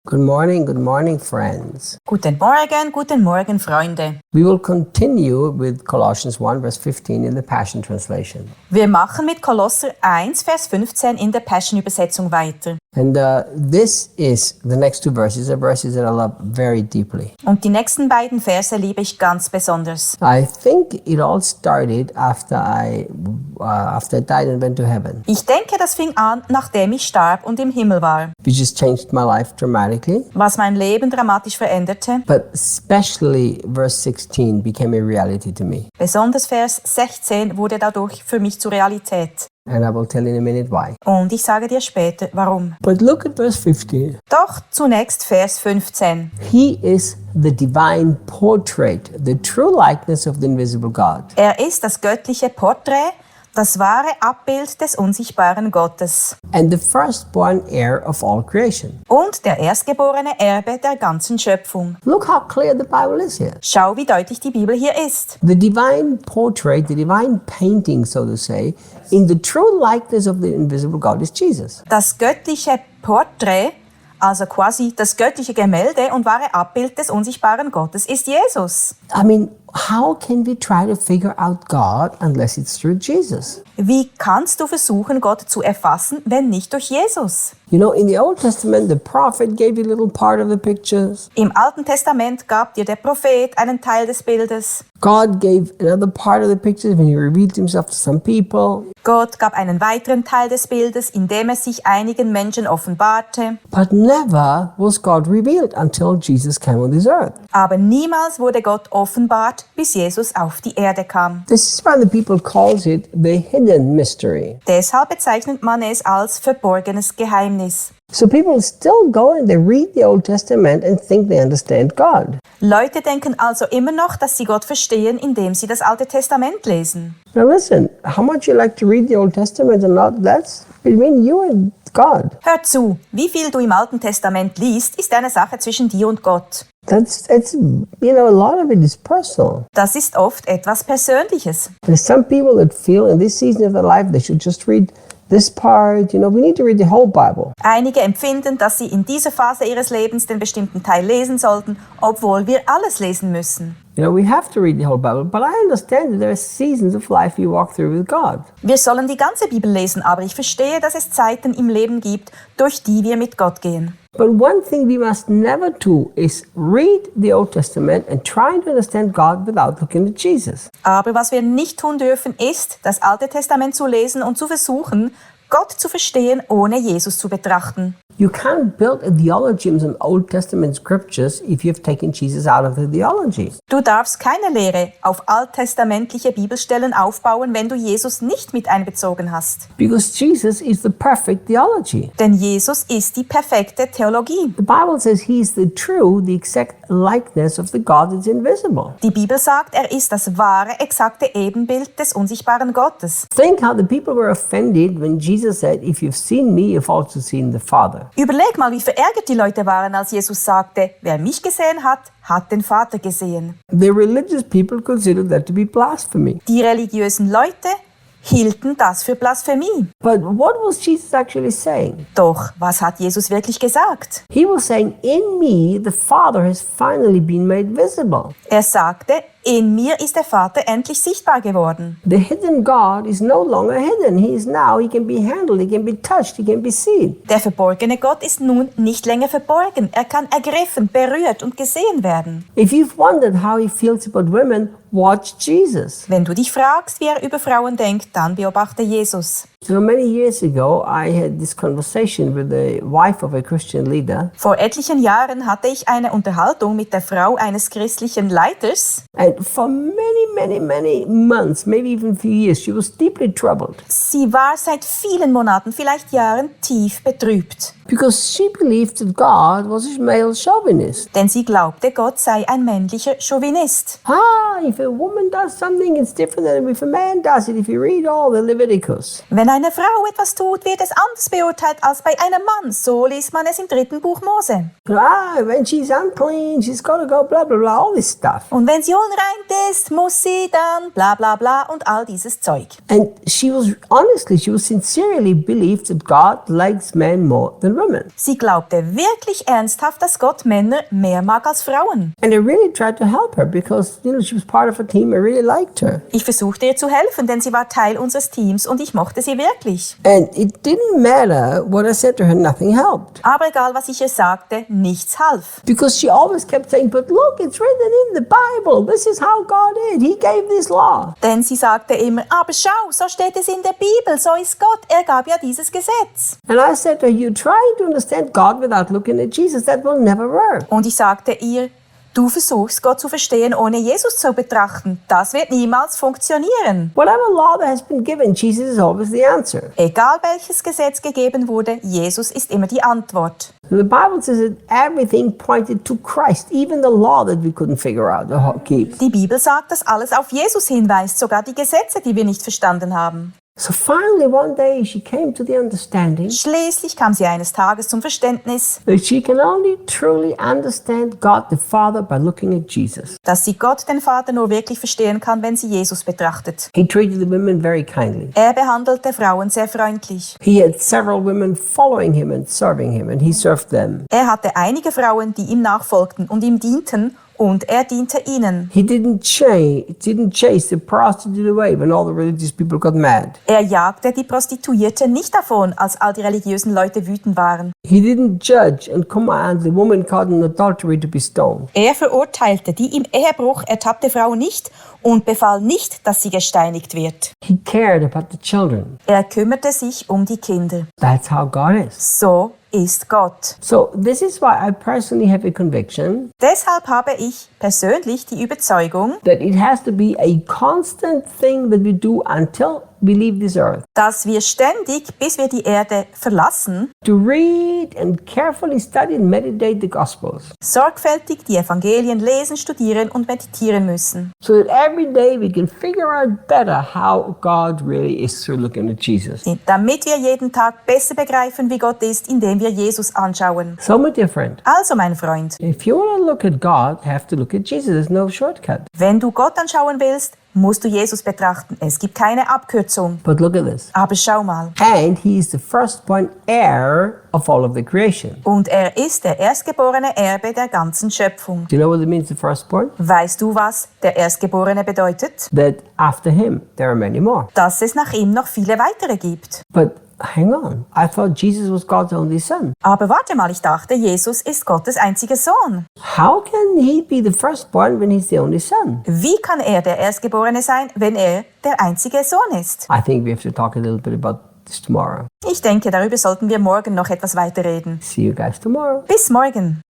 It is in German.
good morning, friends. Guten Morgen, Freunde. We will continue with Colossians 1, verse 15 in the Passion Translation. Wir machen mit Kolosser 1, Vers 15 in der Passion-Übersetzung weiter. And this is the next two verses, are verses that I love very deeply. Und die nächsten beiden Verse liebe ich ganz besonders. I think it all started after I died and went to heaven, Ich denke, das fing an, nachdem ich starb und im Himmel war, which has changed my life dramatically. was mein Leben dramatisch veränderte. But especially verse 16 became a reality to me. Besonders Vers 16 wurde dadurch für mich zur Realität. And I will tell you in a minute why. Und ich sage dir später, warum. But look at verse 15. Doch zunächst Vers 15. He is the divine portrait, the true likeness of the invisible God. Er ist das göttliche Porträt, das wahre Abbild des unsichtbaren Gottes. And the firstborn heir of all creation. Und der erstgeborene Erbe der ganzen Schöpfung. Look how clear the Bible is here. Schau, wie deutlich die Bibel hier ist. The divine portrait, the divine painting, so to say, in the true likeness of the invisible God is Jesus. Das göttliche Porträt, also quasi das göttliche Gemälde und wahre Abbild des unsichtbaren Gottes, ist Jesus. I mean, how can we try to figure out God unless it's through Jesus? Wie kannst du versuchen, Gott zu erfassen, wenn nicht durch Jesus? You know, in the Old Testament, the prophet gave you a little part of the pictures. Im Alten Testament gab dir der Prophet einen Teil des Bildes. God gave another part of the pictures when he revealed himself to some people. Gott gab einen weiteren Teil des Bildes, indem er sich einigen Menschen offenbarte. But never was God revealed until Jesus came on this earth. Aber niemals wurde Gott offenbart, bis Jesus auf die Erde kam. This is why the people calls it the hidden mystery. Deshalb bezeichnet man es als verborgenes Geheimnis. So people still go and they read the Old Testament and think they understand God. Leute denken also immer noch, dass sie Gott verstehen, indem sie das Alte Testament lesen. Now listen, how much you like to read the Old Testament or not, that's between you and God. Hör zu, wie viel du im Alten Testament liest, ist eine Sache zwischen dir und Gott. It's a lot of it is personal. Das ist oft etwas Persönliches. There's some people that feel in this season of their life they should just read this part, we need to read the whole Bible. Einige empfinden, dass sie in dieser Phase ihres Lebens den bestimmten Teil lesen sollten, obwohl wir alles lesen müssen. We have to read the whole Bible, but I understand that there are seasons of life you walk through with God. Wir sollen die ganze Bibel lesen, aber ich verstehe, dass es Zeiten im Leben gibt, durch die wir mit Gott gehen. But one thing we must never do is read the Old Testament and try to understand God without looking at Jesus. Aber was wir nicht tun dürfen, ist, das Alte Testament zu lesen und zu versuchen, Gott zu verstehen, ohne Jesus zu betrachten. You can't build a theology on some Old Testament scriptures if you've taken Jesus out of the theology. Du darfst keine Lehre auf alttestamentliche Bibelstellen aufbauen, wenn du Jesus nicht mit einbezogen hast. Because Jesus is the perfect theology. Denn Jesus ist die perfekte Theologie. The Bible says he is the true, the exact likeness of the God that's invisible. Die Bibel sagt, er ist das wahre, exakte Ebenbild des unsichtbaren Gottes. Think how the people were offended when Jesus said, if you've seen me, you've also seen the Father. Überleg mal, wie verärgert die Leute waren, als Jesus sagte, wer mich gesehen hat, hat den Vater gesehen. The religious people considered that to be blasphemy. Die religiösen Leute hielten das für Blasphemie. But what was Jesus actually saying? Doch, was hat Jesus wirklich gesagt? He was saying, in me, the Father has finally been made visible. Er sagte, in mir ist der Vater endlich sichtbar geworden. The hidden God is no longer hidden. He can be handled, he can be touched, he can be seen. Der verborgene Gott ist nun nicht länger verborgen. Er kann ergriffen, berührt und gesehen werden. If you've wondered how he feels about women, watch Jesus. Wenn du dich fragst, wie er über Frauen denkt, dann beobachte Jesus. So many years ago, I had this conversation with the wife of a Christian leader. Vor etlichen Jahren hatte ich eine Unterhaltung mit der Frau eines christlichen Leiters. And for many months, maybe even a few years, she was deeply troubled. Sie war seit vielen Monaten, vielleicht Jahren, tief betrübt. Because she believed that God was a male chauvinist. Denn sie glaubte, Gott sei ein männlicher Chauvinist. If a woman does something, it's different than if a man does it, if you read all the Leviticus. Wenn eine Frau etwas tut, wird es anders beurteilt als bei einem Mann. So liest man es im 3. Buch Mose. When she's unclean, she's got to go blah, blah, blah, all this stuff. Und wenn sie unrein ist, muss sie dann bla bla bla und all dieses Zeug. And she was sincerely believed that God likes men more than women. Sie glaubte wirklich ernsthaft, dass Gott Männer mehr mag als Frauen. And I really tried to help her because, she was part of a team. I really liked her. Ich versuchte ihr zu helfen, denn sie war Teil unseres Teams und ich mochte sie wirklich. And it didn't matter what I said to her, nothing helped. Aber egal, was ich ihr sagte, nichts half. Because she always kept saying, but look, it's written in the Bible. This is how God is. He gave this law. Denn sie sagte immer, aber schau, so steht es in der Bibel, so ist Gott, er gab ja dieses Gesetz. And I said to her, you try to understand God without looking at Jesus. That will never work. Und ich sagte ihr, du versuchst Gott zu verstehen, ohne Jesus zu betrachten. Das wird niemals funktionieren. Whatever law that has been given, Jesus is always the answer. Egal welches Gesetz gegeben wurde, Jesus ist immer die Antwort. The Bible says that everything pointed to Christ, even the law that we couldn't figure out to keep. Die Bibel sagt, dass alles auf Jesus hinweist, sogar die Gesetze, die wir nicht verstanden haben. So finally one day she came to the understanding Schließlich kam sie eines Tages zum Verständnis, that she can only truly understand God the Father by looking at Jesus. dass sie Gott, den Vater, nur wirklich verstehen kann, wenn sie Jesus betrachtet. He treated the women very kindly. Er behandelte Frauen sehr freundlich. He had several women following him and serving him, and he served them. Er hatte einige Frauen, die ihm nachfolgten und ihm dienten, und er diente ihnen. He didn't chase the prostitute away when all the religious people got mad. Er jagte die Prostituierte nicht davon, als all die religiösen Leute wütend waren. He didn't judge and command the woman caught in adultery to be stoned. Er verurteilte die im Ehebruch ertappte Frau nicht und befahl nicht, dass sie gesteinigt wird. He cared about the children. Er kümmerte sich um die Kinder. That's how God is. So ist Gott. So this is why I personally have a conviction Deshalb habe ich persönlich die Überzeugung, that it has to be a constant thing that we do until we leave this earth. dass wir ständig, bis wir die Erde verlassen, To read and carefully study and meditate the Gospels. sorgfältig die Evangelien lesen, studieren und meditieren müssen. So that every day we can figure out better how God really is through looking at Jesus. Damit wir jeden Tag besser begreifen, wie Gott ist, indem wir Jesus anschauen. So my dear friend, Also, mein Freund, if you want to look at God, you have to look at Jesus. There's no shortcut. wenn du Gott anschauen willst, musst du Jesus betrachten. Es gibt keine Abkürzung. But look at this. Aber schau mal. And he is the firstborn heir of all of the creation. Und er ist der erstgeborene Erbe der ganzen Schöpfung. Do you know what it means, the firstborn? Weißt du, was der Erstgeborene bedeutet? That after him, there are many more. Dass es nach ihm noch viele weitere gibt. But hang on. I thought Jesus was God's only son. Aber warte mal, ich dachte, Jesus ist Gottes einziger Sohn. How can he be the firstborn when he's the only son? Wie kann er der Erstgeborene sein, wenn er der einzige Sohn ist? I think we have to talk a little bit about this tomorrow. Ich denke, darüber sollten wir morgen noch etwas weiter reden. See you guys tomorrow. Bis morgen.